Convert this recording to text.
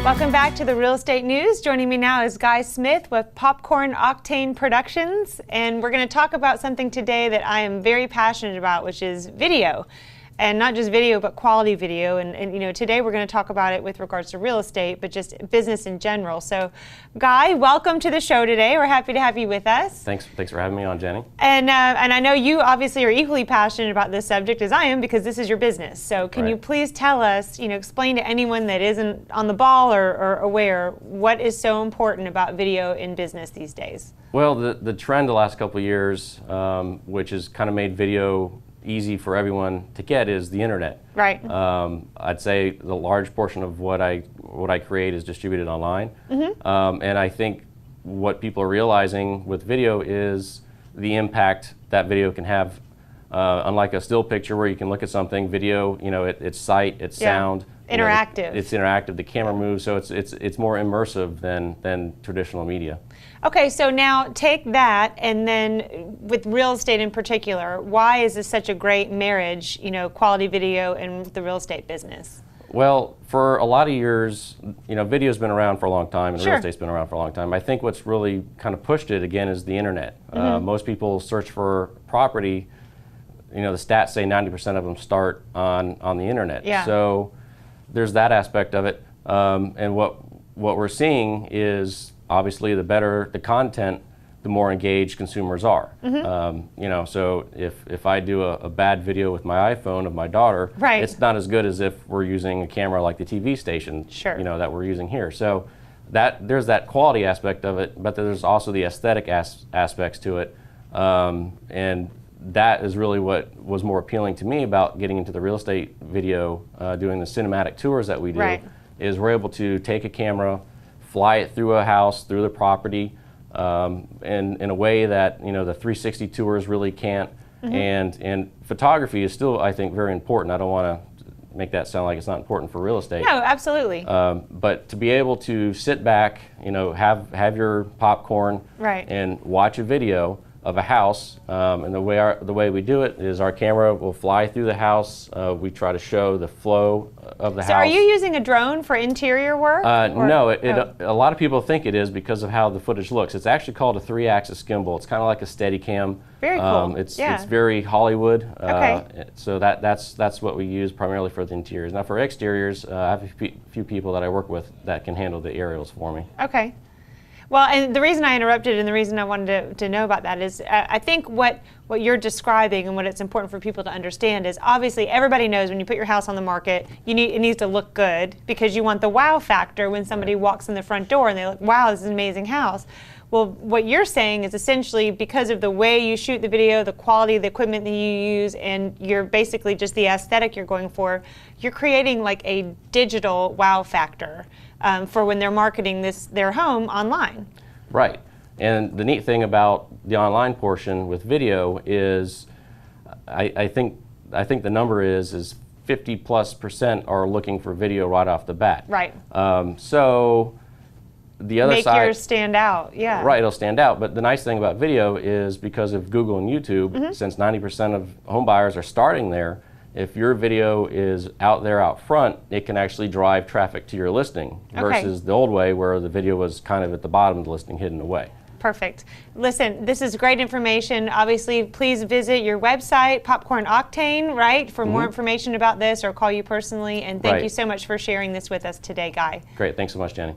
Welcome back to the Real Estate News. Joining me now is Guy Smith with Popcorn Octane Productions, and we're going to talk about something today that I am very passionate about, which is video. And not just video, but quality video. And you know, today we're going to talk about it with regards to real estate, but just business in general. So, Guy, welcome to the show today. We're happy to have you with us. Thanks for having me on, Jenny. And I know you obviously are equally passionate about this subject as I am, because this is your business. So, can you please tell us, explain to anyone that isn't on the ball or aware, what is so important about video in business these days? Well, the trend the last couple of years, which has kind of made video easy for everyone to get, is the internet. Right. I'd say the large portion of what I create is distributed online. Mm-hmm. And I think what people are realizing with video is the impact that video can have. Unlike a still picture where you can look at something, video, it's sight, it's sound. Interactive. It's interactive. The camera moves, so it's more immersive than traditional media. Okay, so now take that, and then with real estate in particular, why is this such a great marriage, quality video and the real estate business? Well, for a lot of years, video's been around for a long time, and real estate's been around for a long time. I think what's really kind of pushed it again is the internet. Mm-hmm. Most people search for property. The stats say 90% of them start on the internet. Yeah. So there's that aspect of it, and what we're seeing is obviously the better the content, the more engaged consumers are. Mm-hmm. So if I do a bad video with my iPhone of my daughter, it's not as good as if we're using a camera like the TV station, that we're using here. So there's that quality aspect of it, but there's also the aesthetic aspects to it, and that is really what was more appealing to me about getting into the real estate video, doing the cinematic tours that we do, is we're able to take a camera, fly it through a house, through the property, in a way that the 360 tours really can't. Mm-hmm. And photography is still, I think, very important. I don't want to make that sound like it's not important for real estate. No, absolutely. But to be able to sit back, have your popcorn, and watch a video of a house, and the way we do it is our camera will fly through the house. We try to show the flow of the house. So are you using a drone for interior work? No, a lot of people think it is because of how the footage looks. It's actually called a 3-axis gimbal. It's kind of like a Steadicam. Very cool. It's very Hollywood. So that's what we use primarily for the interiors. Now for exteriors, I have a few people that I work with that can handle the aerials for me. Okay. Well, and the reason I interrupted and the reason I wanted to know about that is I think what you're describing and what it's important for people to understand is obviously everybody knows when you put your house on the market, it needs to look good because you want the wow factor when somebody walks in the front door and they look, wow, this is an amazing house. Well, what you're saying is essentially because of the way you shoot the video, the quality of the equipment that you use, and you're basically just the aesthetic you're going for, you're creating like a digital wow factor for when they're marketing their home online. Right. And the neat thing about the online portion with video is I think the number is 50+% are looking for video right off the bat. Right. So the other side, make yours stand out, yeah. Right, it'll stand out. But the nice thing about video is because of Google and YouTube, since 90% of home buyers are starting there, if your video is out there out front, it can actually drive traffic to your listing versus the old way where the video was kind of at the bottom of the listing hidden away. Perfect. Listen, this is great information. Obviously, please visit your website, Popcorn Octane, for more information about this or call you personally. And thank you so much for sharing this with us today, Guy. Great. Thanks so much, Jenny.